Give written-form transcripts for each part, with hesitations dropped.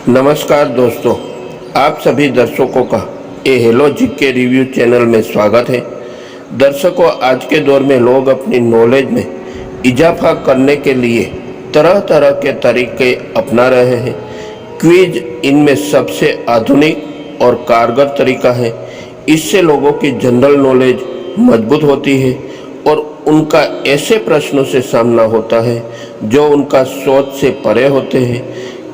नमस्कार दोस्तों, आप सभी दर्शकों का ए हेलो जीके रिव्यू चैनल में स्वागत है। दर्शकों, आज के दौर में लोग अपनी नॉलेज में इजाफा करने के लिए तरह तरह के तरीके अपना रहे हैं। क्विज इनमें सबसे आधुनिक और कारगर तरीका है। इससे लोगों की जनरल नॉलेज मजबूत होती है और उनका ऐसे प्रश्नों से सामना होता है जो उनका सोच से परे होते हैं।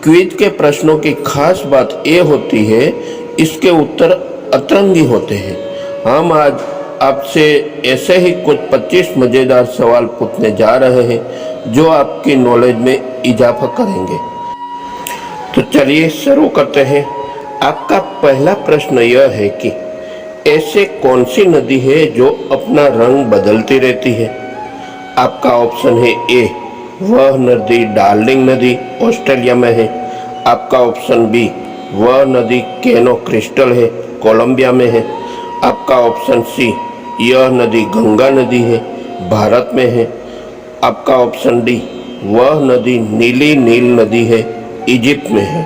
क्विज के प्रश्नों की खास बात ये होती है, इसके उत्तर अतरंगी होते हैं। हम आज आपसे ऐसे ही कुछ 25 मज़ेदार सवाल पूछने जा रहे हैं जो आपकी नॉलेज में इजाफा करेंगे। तो चलिए शुरू करते हैं। आपका पहला प्रश्न यह है कि ऐसे कौन सी नदी है जो अपना रंग बदलती रहती है? आपका ऑप्शन है ए, वह नदी डार्लिंग नदी ऑस्ट्रेलिया में है। आपका ऑप्शन बी, वह नदी केनो क्रिस्टल है, कोलंबिया में है। आपका ऑप्शन सी, यह नदी गंगा नदी है, भारत में है। आपका ऑप्शन डी, वह नदी नीली नील नदी है, इजिप्ट में है।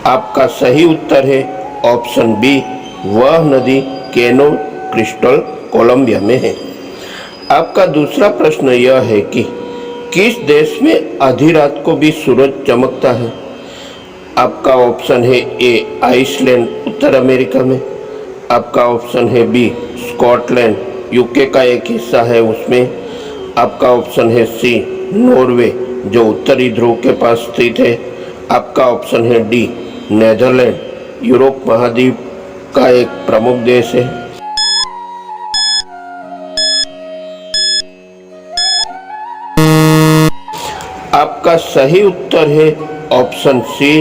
आपका सही उत्तर है ऑप्शन बी, वह नदी केनो क्रिस्टल कोलंबिया में है। आपका दूसरा प्रश्न यह है कि किस देश में आधी रात को भी सूरज चमकता है? आपका ऑप्शन है ए, आइसलैंड उत्तर अमेरिका में। आपका ऑप्शन है बी, स्कॉटलैंड यूके का एक हिस्सा है उसमें। आपका ऑप्शन है सी, नॉर्वे जो उत्तरी ध्रुव के पास स्थित है। आपका ऑप्शन है डी, नेदरलैंड यूरोप महाद्वीप का एक प्रमुख देश है। आपका सही उत्तर है ऑप्शन सी,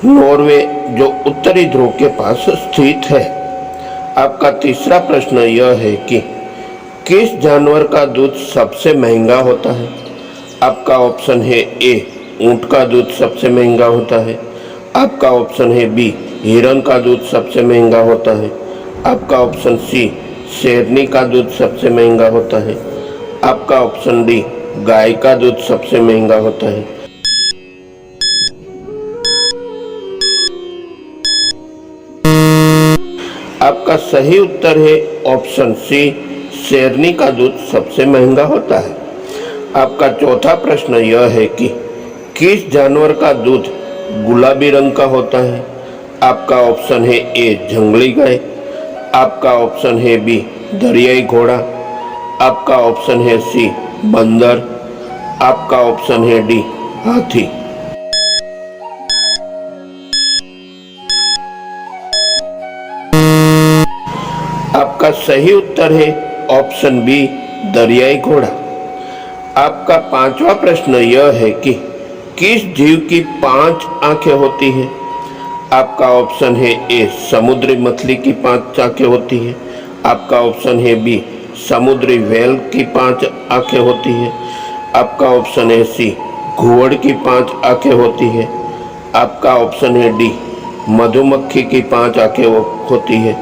नॉर्वे जो उत्तरी ध्रुव के पास स्थित है। आपका तीसरा प्रश्न यह है कि किस जानवर का दूध सबसे महंगा होता है? आपका ऑप्शन है ए, ऊंट का दूध सबसे महंगा होता है। आपका ऑप्शन है बी, हिरन का दूध सबसे महंगा होता है। आपका ऑप्शन सी, शेरनी का दूध सबसे महंगा होता है। आपका ऑप्शन डी, गाय का दूध सबसे महंगा होता है। आपका सही उत्तर है ऑप्शन सी, शेरनी का दूध सबसे महंगा होता है। आपका चौथा प्रश्न यह है कि किस जानवर का दूध गुलाबी रंग का होता है? आपका ऑप्शन है ए, जंगली गाय। आपका ऑप्शन है बी, दरियाई घोड़ा। आपका ऑप्शन है सी, बंदर। आपका ऑप्शन है डी, हाथी। आपका सही उत्तर है ऑप्शन बी, दरियाई घोड़ा। आपका पांचवा प्रश्न यह है कि किस जीव की 5 आंखें होती हैं? आपका ऑप्शन है ए, समुद्री मछली की 5 आंखें होती है। आपका ऑप्शन है बी, समुद्री व्हेल की 5 आंखें होती है। आपका ऑप्शन है सी, घुवड़ की 5 आंखें होती है। आपका ऑप्शन है डी, मधुमक्खी की 5 आंखें होती है।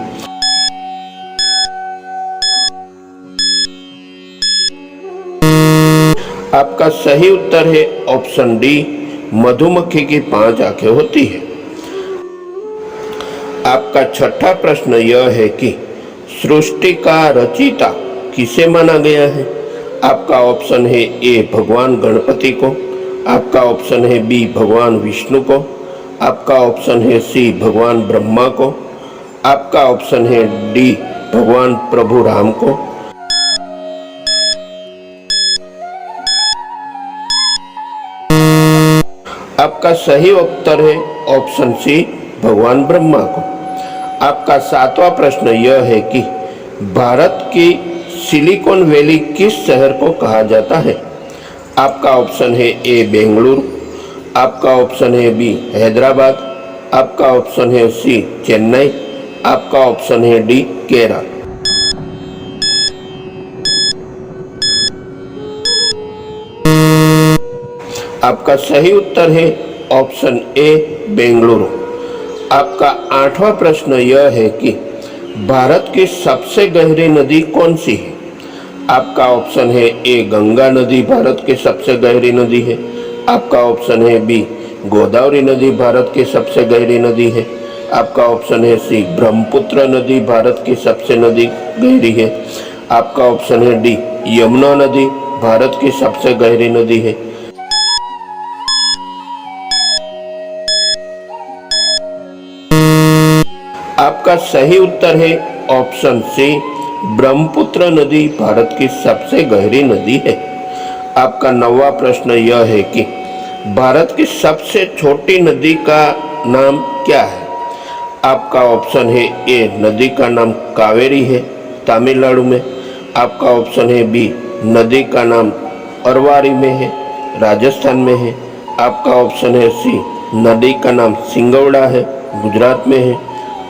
आपका सही उत्तर है ऑप्शन डी, मधुमक्खी की 5 आंखें होती है। आपका छठा प्रश्न यह है कि सृष्टि का रचयिता किसे माना गया है? आपका ऑप्शन है ए, भगवान गणपति को। आपका ऑप्शन है बी, भगवान विष्णु को। आपका ऑप्शन है सी, भगवान ब्रह्मा को। आपका ऑप्शन है डी, भगवान प्रभु राम को। आपका सही उत्तर है ऑप्शन सी, भगवान ब्रह्मा को। आपका सातवां प्रश्न यह है कि भारत की सिलिकॉन वैली किस शहर को कहा जाता है? आपका ऑप्शन है ए, बेंगलुरु। आपका ऑप्शन है बी, हैदराबाद। आपका ऑप्शन है सी, चेन्नई। आपका ऑप्शन है डी, केरल। आपका सही उत्तर है ऑप्शन ए, बेंगलुरु। आपका आठवां प्रश्न यह है कि भारत की सबसे गहरी नदी कौन सी है? आपका ऑप्शन है ए गंगा नदी भारत की सबसे गहरी नदी है। आपका ऑप्शन है बी गोदावरी नदी भारत की सबसे गहरी नदी है। आपका ऑप्शन है सी ब्रह्मपुत्र नदी भारत की सबसे नदी गहरी है। आपका ऑप्शन है डी यमुना नदी भारत की सबसे गहरी नदी है। आपका सही उत्तर है ऑप्शन सी ब्रह्मपुत्र नदी भारत की सबसे गहरी नदी है। आपका 9वां प्रश्न यह है कि भारत की सबसे छोटी नदी का नाम क्या है। आपका ऑप्शन है ए नदी का नाम कावेरी है तमिलनाडु में। आपका ऑप्शन है बी नदी का नाम अरवारी में है राजस्थान में है। आपका ऑप्शन है सी नदी का नाम सिंगवड़ा है गुजरात में है।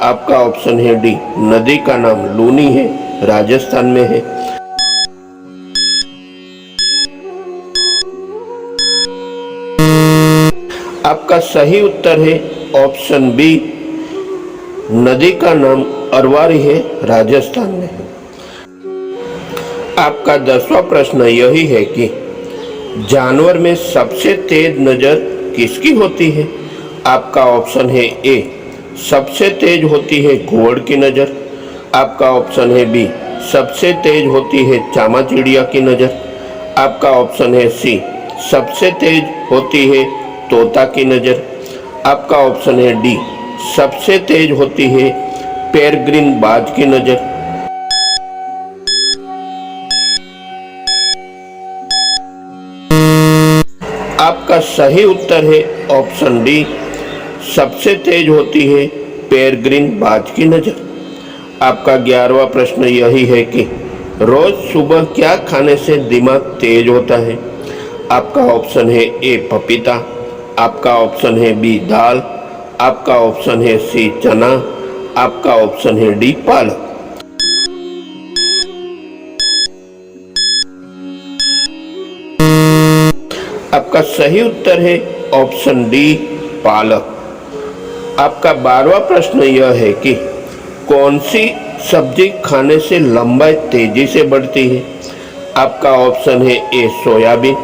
आपका ऑप्शन है डी नदी का नाम लूनी है राजस्थान में है। आपका सही उत्तर है ऑप्शन बी नदी का नाम अरवारी है राजस्थान में है। आपका 10वां प्रश्न यही है कि जानवर में सबसे तेज नजर किसकी होती है। आपका ऑप्शन है ए सबसे तेज होती है घुवड़ की नजर। आपका ऑप्शन है बी सबसे तेज होती है चामा चिड़िया की नजर। आपका ऑप्शन है सी सबसे तेज होती है तोता की नजर। आपका ऑप्शन है डी सबसे तेज होती है पेरेग्रिन बाज की नजर। आपका सही उत्तर है ऑप्शन डी सबसे तेज होती है पेरेग्रिन बाज की नजर। आपका 11वां प्रश्न यही है कि रोज सुबह क्या खाने से दिमाग तेज होता है। आपका ऑप्शन है ए पपीता। आपका ऑप्शन है बी दाल। आपका ऑप्शन है सी चना। आपका ऑप्शन है डी पालक। आपका सही उत्तर है ऑप्शन डी पालक। आपका 12वां प्रश्न यह है कि कौन सी सब्जी खाने से लंबाई तेजी से बढ़ती है। आपका ऑप्शन है ए सोयाबीन।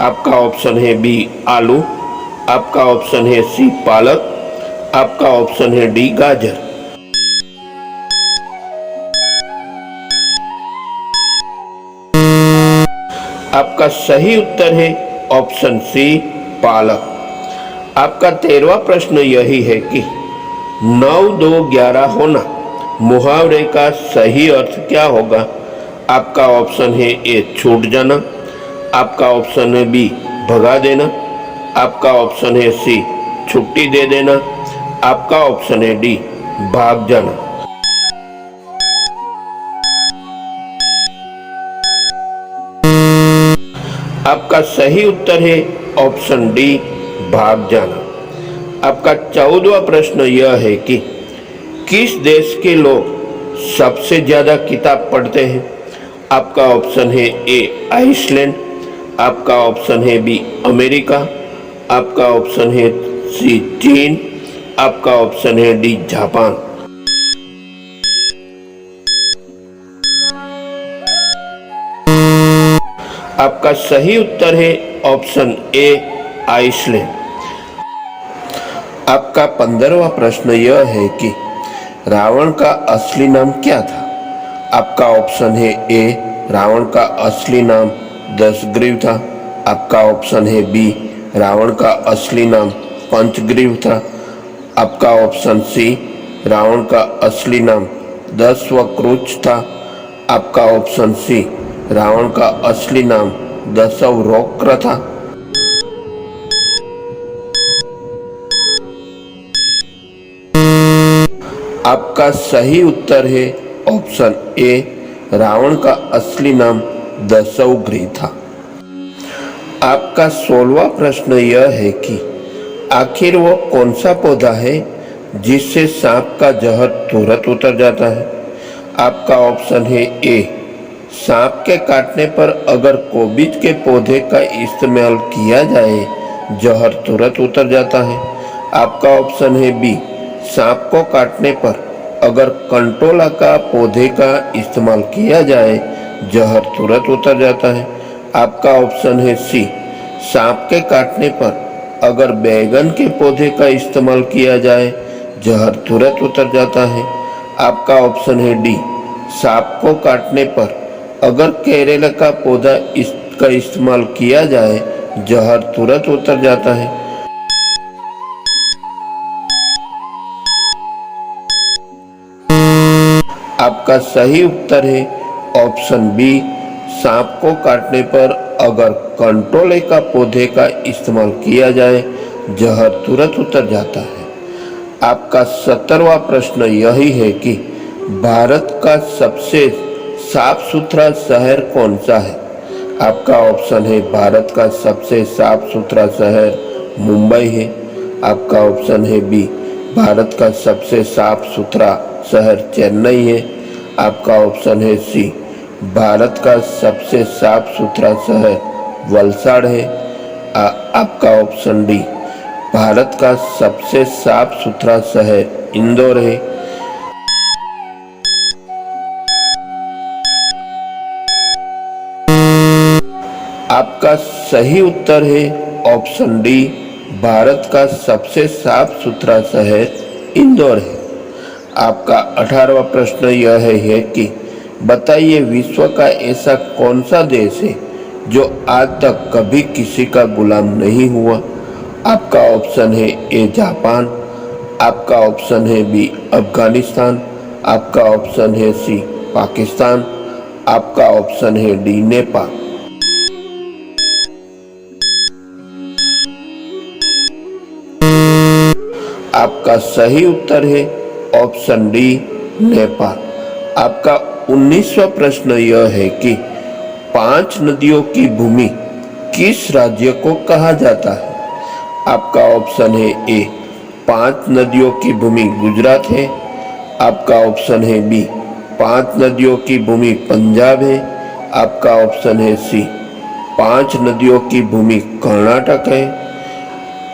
आपका ऑप्शन है बी आलू। आपका ऑप्शन है सी पालक। आपका ऑप्शन है डी गाजर। आपका सही उत्तर है ऑप्शन सी पालक। आपका 13वां प्रश्न यही है कि 9 2 11 होना मुहावरे का सही अर्थ क्या होगा। आपका ऑप्शन है ए छूट जाना। आपका ऑप्शन है बी भगा देना। आपका ऑप्शन है सी छुट्टी दे देना। आपका ऑप्शन है डी भाग जाना। आपका सही उत्तर है ऑप्शन डी भाग जाना। आपका 14वां प्रश्न यह है कि किस देश के लोग सबसे ज्यादा किताब पढ़ते हैं। आपका ऑप्शन है ए आइसलैंड। आपका ऑप्शन है बी अमेरिका। आपका ऑप्शन है सी चीन। आपका ऑप्शन है डी जापान। आपका सही उत्तर है ऑप्शन ए आइसलैंड। आपका 15वां प्रश्न यह है कि रावण का असली नाम क्या था। आपका ऑप्शन है ए रावण का असली नाम दशग्रीव था। आपका ऑप्शन है बी रावण का असली नाम पंचग्रीव था। आपका ऑप्शन सी रावण का असली नाम दशवक्रुच था। आपका ऑप्शन सी रावण का असली नाम दशवक्र था। आपका सही उत्तर है ऑप्शन ए रावण का असली नाम दशवग्रीव था। आपका 16वां प्रश्न यह है कि आखिर वो कौन सा पौधा है जिससे सांप का जहर तुरंत उतर जाता है। आपका ऑप्शन है ए सांप के काटने पर अगर कोबीज के पौधे का इस्तेमाल किया जाए जहर तुरंत उतर जाता है। आपका ऑप्शन है बी सांप को काटने पर अगर कंटोला का पौधे का इस्तेमाल किया जाए जहर तुरंत उतर जाता है। आपका ऑप्शन है सी, सांप के काटने पर अगर बैगन के पौधे का इस्तेमाल किया जाए जहर तुरंत उतर जाता है। आपका ऑप्शन है डी, सांप को काटने पर अगर केरेला का पौधा इसका इस्तेमाल किया जाए जहर तुरंत उतर जाता है। आपका सही उत्तर है ऑप्शन बी, सांप को काटने पर अगर कंटोले का पौधे का इस्तेमाल किया जाए जहर तुरंत उतर जाता है। आपका 17वां प्रश्न यही है कि भारत का सबसे साफ सुथरा शहर कौन सा है। आपका ऑप्शन है भारत का सबसे साफ सुथरा शहर मुंबई है। आपका ऑप्शन है बी, भारत का सबसे साफ सुथरा शहर चेन्नई है। आपका ऑप्शन है सी, भारत का सबसे साफ सुथरा शहर वलसाड़ है। आपका ऑप्शन डी, भारत का सबसे साफ सुथरा शहर इंदौर है। आपका सही उत्तर है ऑप्शन डी, भारत का सबसे साफ सुथरा शहर इंदौर है। आपका 18वां प्रश्न यह है कि बताइए विश्व का ऐसा कौन सा देश है जो आज तक कभी किसी का गुलाम नहीं हुआ। आपका ऑप्शन है ए जापान, आपका ऑप्शन है बी अफगानिस्तान, आपका ऑप्शन है सी पाकिस्तान, आपका ऑप्शन है डी नेपाल। आपका सही उत्तर है ऑप्शन डी नेपाल। आपका 19वां प्रश्न यह है कि 5 नदियों की भूमि किस राज्य को कहा जाता है। आपका ऑप्शन है ए, 5 नदियों की भूमि गुजरात है। आपका ऑप्शन है बी, 5 नदियों की भूमि पंजाब है। आपका ऑप्शन है सी, 5 नदियों की भूमि कर्नाटक है।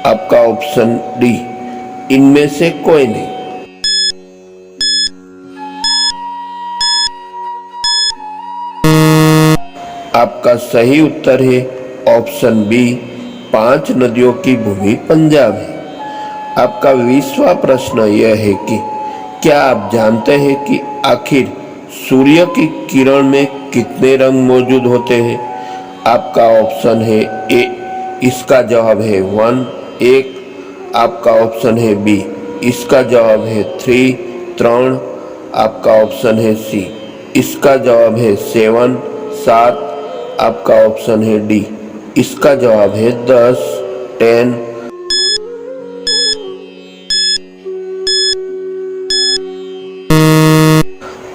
आपका ऑप्शन डी, इनमें से कोई नहीं। आपका सही उत्तर है ऑप्शन बी, 5 नदियों की भूमि पंजाब है। आपका 20वां प्रश्न यह है कि क्या आप जानते हैं कि आखिर सूर्य की किरण में कितने रंग मौजूद होते हैं। आपका ऑप्शन है ए, इसका जवाब है 1। आपका ऑप्शन है बी, इसका जवाब है 3। आपका ऑप्शन है सी, इसका जवाब है 7। आपका ऑप्शन है डी, इसका जवाब है 10।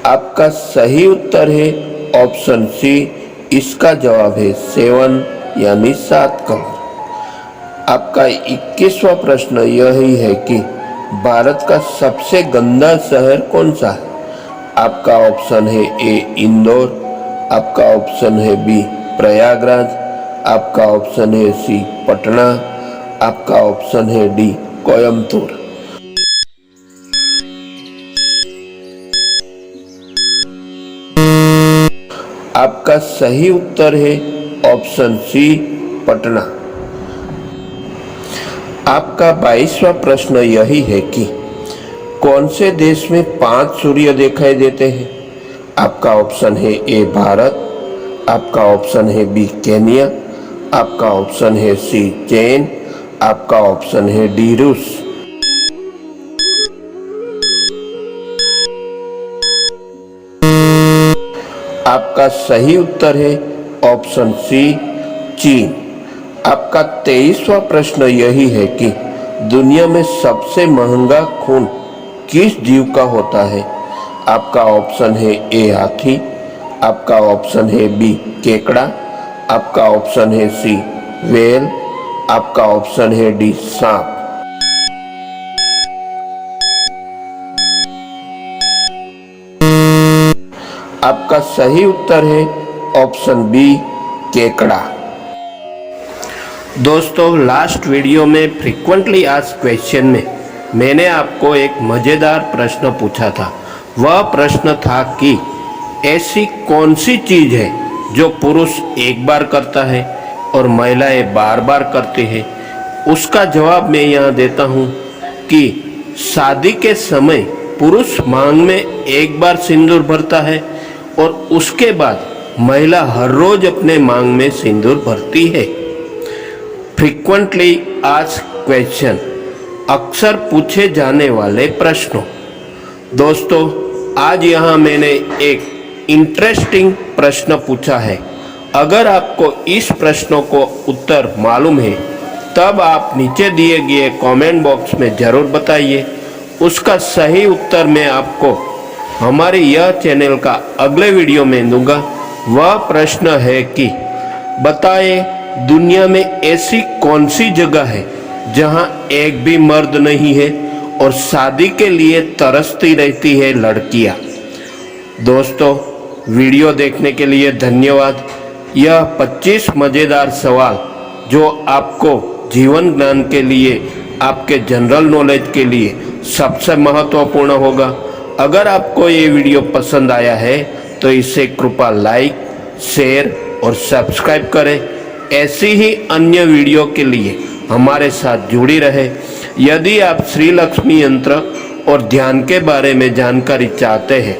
आपका सही उत्तर है ऑप्शन सी, इसका जवाब है 7 यानी 7 कलर। आपका 21वां प्रश्न यही है कि भारत का सबसे गंदा शहर कौन सा है। आपका ऑप्शन है ए इंदौर, आपका ऑप्शन है बी प्रयागराज, आपका ऑप्शन है सी पटना, आपका ऑप्शन है डी कोयम्बतूर। आपका सही उत्तर है ऑप्शन सी पटना। आपका 22वां प्रश्न यही है कि कौन से देश में 5 सूर्य दिखाई देते हैं। आपका ऑप्शन है ए भारत, आपका ऑप्शन है बी केन्या, आपका ऑप्शन है सी चीन, आपका ऑप्शन है डी रूस। आपका सही उत्तर है ऑप्शन सी चीन। आपका 23वां प्रश्न यही है कि दुनिया में सबसे महंगा खून किस जीव का होता है। आपका ऑप्शन है ए हाथी, आपका ऑप्शन है बी केकड़ा, आपका ऑप्शन है सी व्हेल, आपका ऑप्शन है डी सांप। आपका सही उत्तर है ऑप्शन बी केकड़ा। दोस्तों लास्ट वीडियो में फ्रीक्वेंटली आस्क्ड क्वेश्चन में मैंने आपको एक मज़ेदार प्रश्न पूछा था। वह प्रश्न था कि ऐसी कौन सी चीज है जो पुरुष एक बार करता है और महिलाएं बार बार करती है? उसका जवाब मैं यहाँ देता हूँ कि शादी के समय पुरुष मांग में एक बार सिंदूर भरता है और उसके बाद महिला हर रोज अपने मांग में सिंदूर भरती है। फ्रीक्वेंटली आस्क्ड क्वेश्चन, अक्सर पूछे जाने वाले प्रश्नों। दोस्तों, आज यहाँ मैंने एक इंटरेस्टिंग प्रश्न पूछा है। अगर आपको इस प्रश्नों को उत्तर मालूम है तब आप नीचे दिए गए कमेंट बॉक्स में ज़रूर बताइए। उसका सही उत्तर मैं आपको हमारे यह चैनल का अगले वीडियो में दूंगा। वह प्रश्न है कि बताएं दुनिया में ऐसी कौन सी जगह है जहां एक भी मर्द नहीं है और शादी के लिए तरसती रहती है लड़कियां। दोस्तों, वीडियो देखने के लिए धन्यवाद। यह 25 मज़ेदार सवाल जो आपको जीवन ज्ञान के लिए, आपके जनरल नॉलेज के लिए सबसे महत्वपूर्ण होगा। अगर आपको ये वीडियो पसंद आया है तो इसे कृपया लाइक, शेयर और सब्सक्राइब करें। ऐसी ही अन्य वीडियो के लिए हमारे साथ जुड़ी रहे। यदि आप श्री लक्ष्मी यंत्र और ध्यान के बारे में जानकारी चाहते हैं,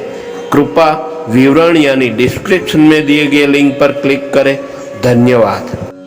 कृपया विवरण यानी डिस्क्रिप्शन में दिए गए लिंक पर क्लिक करें। धन्यवाद।